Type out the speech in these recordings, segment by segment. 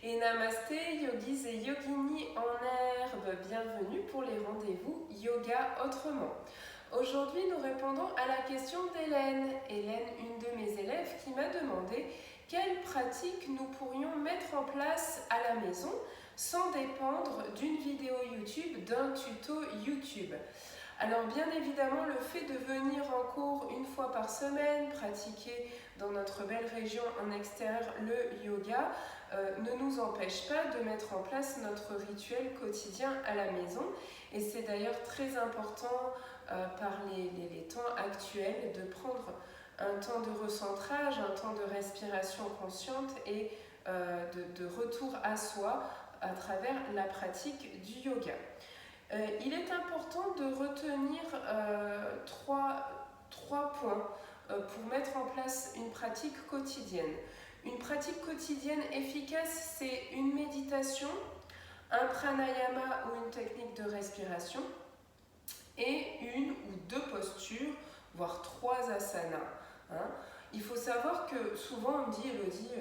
Et namasté, yogis et yoginis en herbe, bienvenue pour les rendez-vous Yoga Autrement. Aujourd'hui, nous répondons à la question d'Hélène. Hélène, une de mes élèves, qui m'a demandé quelles pratiques nous pourrions mettre en place à la maison sans dépendre d'une vidéo YouTube, d'un tuto YouTube. Alors bien évidemment, le fait de venir en cours une fois par semaine, pratiquer dans notre belle région en extérieur le yoga, ne nous empêche pas de mettre en place notre rituel quotidien à la maison. Et c'est d'ailleurs très important par les temps actuels de prendre un temps de recentrage, un temps de respiration consciente et de retour à soi à travers la pratique du yoga. Il est important de retenir trois points pour mettre en place une pratique quotidienne. Une pratique quotidienne efficace, c'est une méditation, un pranayama ou une technique de respiration et une ou deux postures, voire 3 asanas. Il faut savoir que souvent on me dit, Elodie,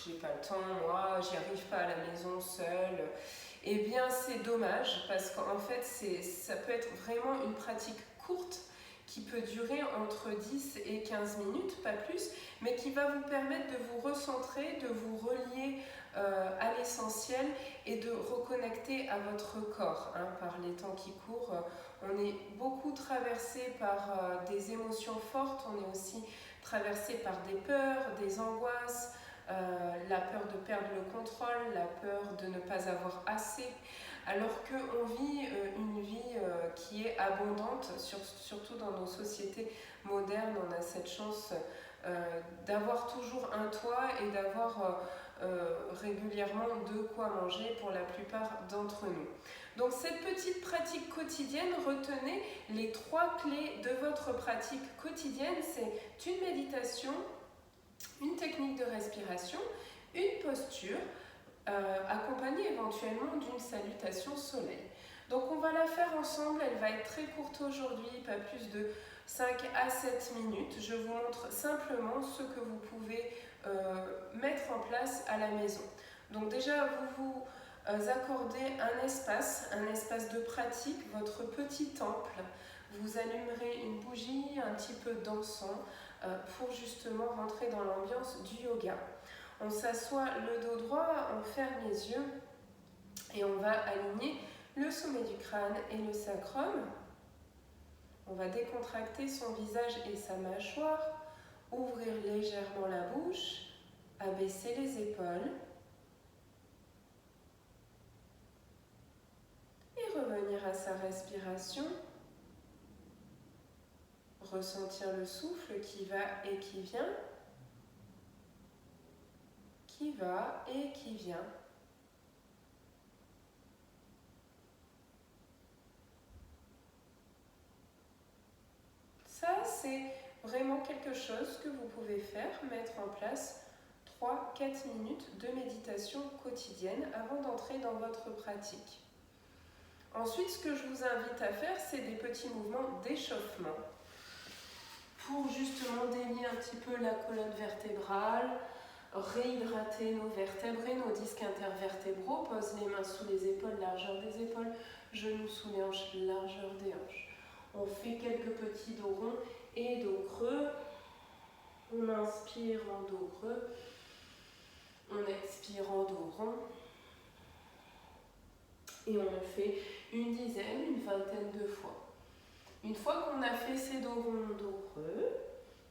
j'ai pas le temps, moi, j'y arrive pas à la maison seule. Eh bien, c'est dommage parce qu'en fait, ça peut être vraiment une pratique courte qui peut durer entre 10 et 15 minutes, pas plus, mais qui va vous permettre de vous recentrer, de vous relier à l'essentiel et de reconnecter à votre corps. Par les temps qui courent, on est beaucoup traversé par des émotions fortes, on est aussi traversé par des peurs, des angoisses, la peur de perdre le contrôle, la peur de ne pas avoir assez, alors qu'on vit une vie qui est abondante, surtout dans nos sociétés modernes. On a cette chance d'avoir toujours un toit et d'avoir régulièrement de quoi manger pour la plupart d'entre nous. Donc cette petite pratique quotidienne, retenez les 3 clés de votre pratique quotidienne, c'est une méditation, une technique de respiration, une posture, accompagnée éventuellement d'une salutation soleil. Donc on va la faire ensemble, elle va être très courte aujourd'hui, pas plus de 5 à 7 minutes. Je vous montre simplement ce que vous pouvez mettre en place à la maison. Donc déjà, vous accordez un espace de pratique, votre petit temple. Vous allumerez une bougie, un petit peu d'encens pour justement rentrer dans l'ambiance du yoga. On s'assoit le dos droit, on ferme les yeux et on va aligner le sommet du crâne et le sacrum. On va décontracter son visage et sa mâchoire, ouvrir légèrement la bouche, abaisser les épaules et revenir à sa respiration. Ressentir le souffle qui va et qui vient, qui va et qui vient. Ça, c'est vraiment quelque chose que vous pouvez faire, mettre en place 3-4 minutes de méditation quotidienne avant d'entrer dans votre pratique. Ensuite, ce que je vous invite à faire, c'est des petits mouvements d'échauffement pour justement délier un petit peu la colonne vertébrale, réhydrater nos vertèbres et nos disques intervertébraux. Pose les mains sous les épaules, largeur des épaules, genoux sous les hanches, largeur des hanches. On fait quelques petits dos ronds et dos creux. On inspire en dos creux. On expire en dos rond. Et on le fait une dizaine, une vingtaine de fois. Une fois qu'on a fait ces dos ronds, dos creux,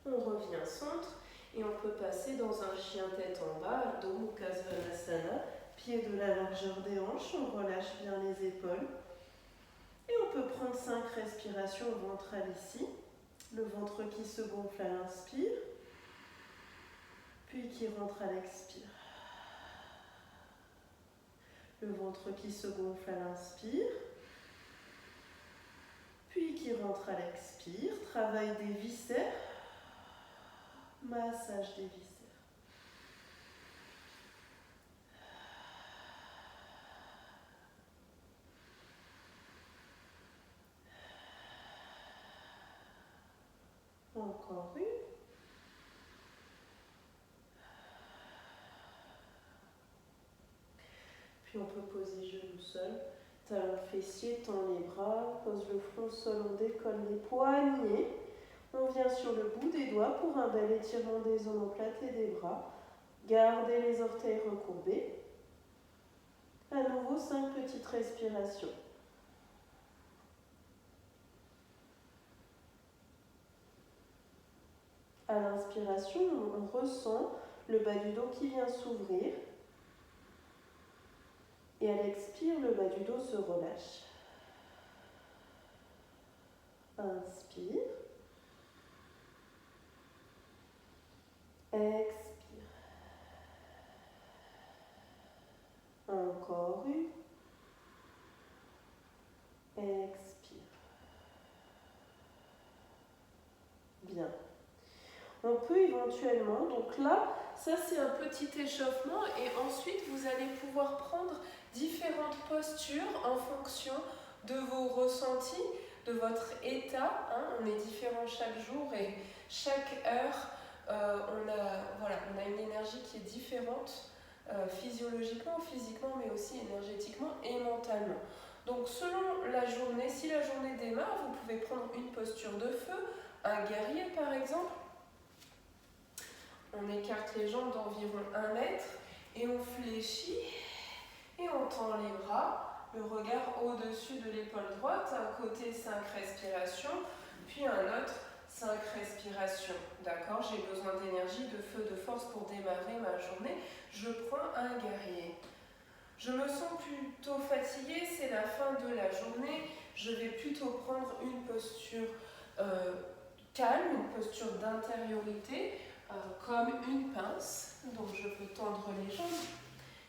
on revient centre et on peut passer dans un chien tête en bas, Adho Mukha Svanasana, pied de la largeur des hanches, on relâche bien les épaules. Et on peut prendre 5 respirations ventrales ici. Le ventre qui se gonfle à l'inspire, puis qui rentre à l'expire. Le ventre qui se gonfle à l'inspire, puis qui rentre à l'expire. Travail des viscères, massage des viscères. Encore une. Puis on peut poser genoux sol, talons fessiers, tend les bras, pose le front au sol, on décolle les poignets. On vient sur le bout des doigts pour un bel étirement des omoplates et des bras. Gardez les orteils recourbés. À nouveau, 5 petites respirations. À l'inspiration, on ressent le bas du dos qui vient s'ouvrir. Et à l'expire, le bas du dos se relâche. Inspire. Expire. Encore une. Expire. Bien. On peut éventuellement, donc là, ça c'est un petit échauffement et ensuite vous allez pouvoir prendre différentes postures en fonction de vos ressentis, de votre état. On est différent chaque jour et chaque heure, on a une énergie qui est différente physiologiquement, physiquement, mais aussi énergétiquement et mentalement. Donc selon la journée, si la journée démarre, vous pouvez prendre une posture de feu, un guerrier par exemple. On écarte les jambes d'environ 1 mètre et on fléchit et on tend les bras, le regard au-dessus de l'épaule droite, un côté 5 respirations, puis un autre 5 respirations. D'accord? J'ai besoin d'énergie, de feu, de force pour démarrer ma journée. Je prends un guerrier. Je me sens plutôt fatiguée, c'est la fin de la journée. Je vais plutôt prendre une posture calme, une posture d'intériorité, comme une pince. Donc je peux tendre les jambes,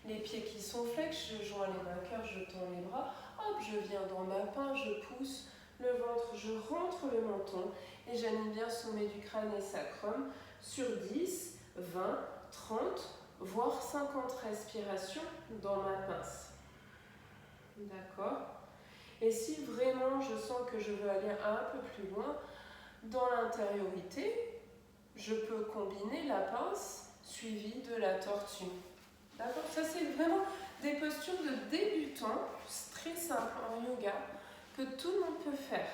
les pieds qui sont flex, je joins les mains cœur, je tends les bras. Hop, je viens dans ma pince, je pousse le ventre, je rentre le menton et j'anime bien sommet du crâne et sacrum sur 10, 20, 30, voire 50 respirations dans ma pince. D'accord? Et si vraiment je sens que je veux aller un peu plus loin, dans l'intériorité, je peux combiner la pince suivie de la tortue. D'accord? Ça, c'est vraiment des postures de débutants, très simples en yoga, que tout le monde peut faire.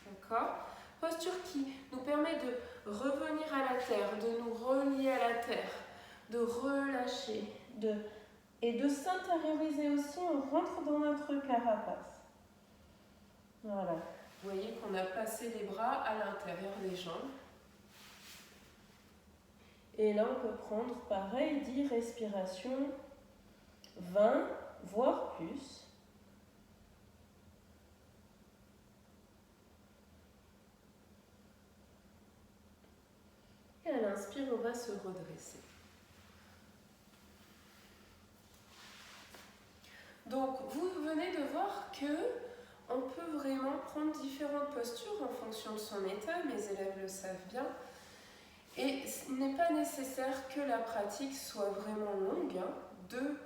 D'accord? Posture qui nous permet de revenir à la terre, de nous relier à la terre, de relâcher, et de s'intérioriser aussi. On rentre dans notre carapace. Voilà. Vous voyez qu'on a placé les bras à l'intérieur des jambes. Et là, on peut prendre, pareil, 10 respirations, 20, voire plus. Et à l'inspire, on va se redresser. Donc, vous venez de voir que on peut vraiment prendre différentes postures en fonction de son état. Mes élèves le savent bien. Et il n'est pas nécessaire que la pratique soit vraiment longue. 2,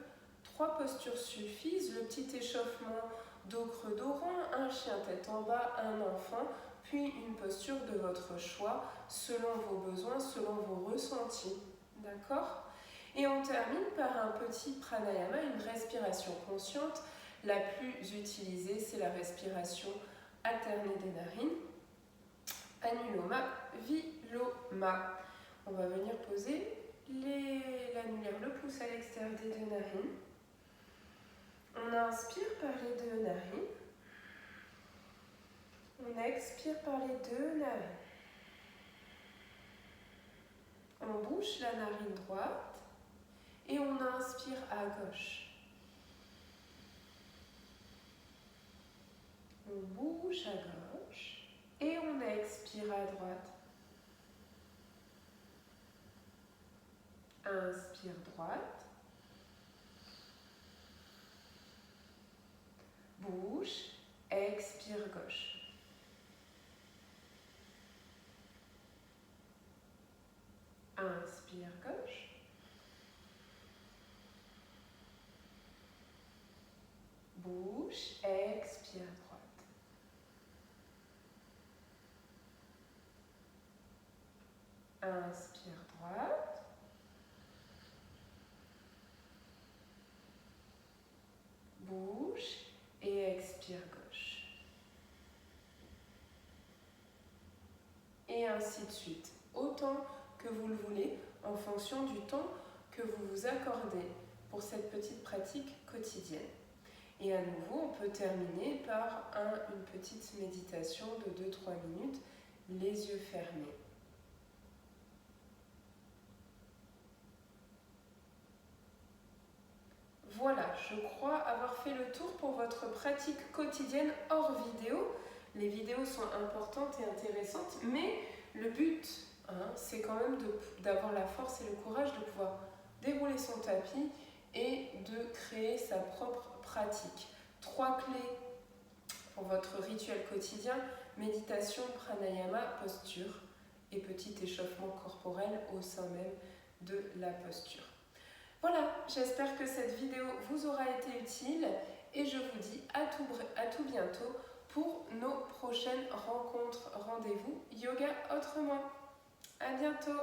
3 postures suffisent. Le petit échauffement dos creux dos rond, un chien tête en bas, un enfant, puis une posture de votre choix selon vos besoins, selon vos ressentis. D'accord? Et on termine par un petit pranayama, une respiration consciente. La plus utilisée, c'est la respiration alternée des narines. Anuloma, viloma. On va venir poser l'annulaire, le pouce à l'extérieur des 2 narines. On inspire par les 2 narines. On expire par les 2 narines. On bouche la narine droite et on inspire à gauche. On bouche à gauche et on expire à droite. Inspire droite. Bouche, expire gauche. Inspire gauche. Bouche, expire droite. Inspire droite. ainsi de suite, autant que vous le voulez, en fonction du temps que vous vous accordez pour cette petite pratique quotidienne. Et à nouveau, on peut terminer par une petite méditation de 2-3 minutes, les yeux fermés. Voilà, je crois avoir fait le tour pour votre pratique quotidienne hors vidéo. Les vidéos sont importantes et intéressantes, mais le but, c'est quand même d'avoir la force et le courage de pouvoir dérouler son tapis et de créer sa propre pratique. 3 clés pour votre rituel quotidien: méditation, pranayama, posture et petit échauffement corporel au sein même de la posture. Voilà, j'espère que cette vidéo vous aura été utile et je vous dis à tout bientôt pour nos prochaines rencontres. Rendez-vous yoga autrement. À bientôt.